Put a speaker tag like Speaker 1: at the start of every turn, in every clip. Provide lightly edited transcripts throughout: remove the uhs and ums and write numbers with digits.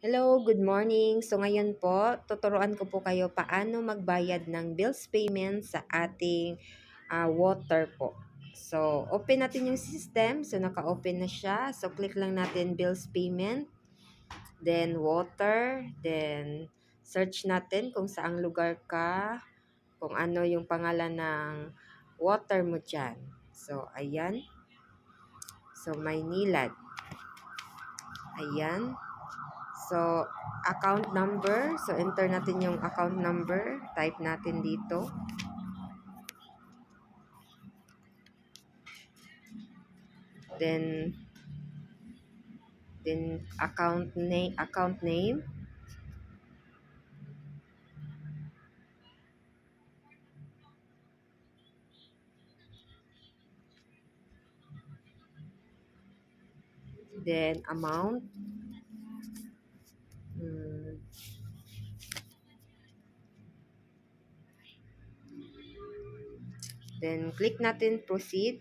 Speaker 1: Hello, good morning. So ngayon po, tuturuan ko po kayo paano magbayad ng bills payment sa ating water po. So, open natin yung system. So, naka-open na siya. So, click lang natin bills payment. Then, water. Then, search natin kung saang lugar ka. Kung ano yung pangalan ng water mo dyan. So, ayan. So, Maynilad. Ayan. So, account number. So, enter natin yung account number. Type natin dito. Then, account name. Then, amount. Hmm. Then, click natin proceed.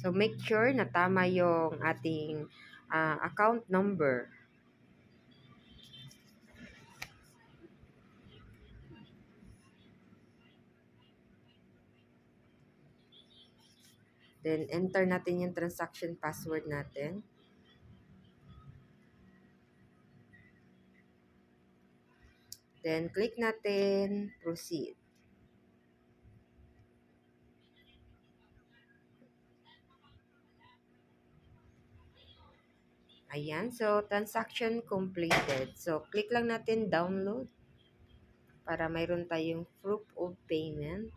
Speaker 1: So, make sure na tama yung ating account number. Then, enter natin yung transaction password natin. Then, click natin proceed. Ayan. So, transaction completed. So, click lang natin download para mayroon tayong proof of payment.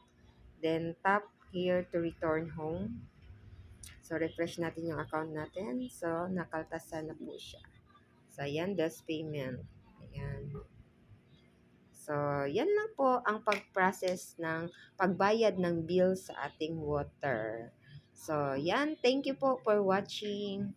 Speaker 1: Then, tap here to return home. So, refresh natin yung account natin. So, nakaltasan na po siya. So, ayan, das payment. Ayan. So, yan lang po ang pag-process ng pagbayad ng bill sa ating water. So, yan. Thank you po for watching.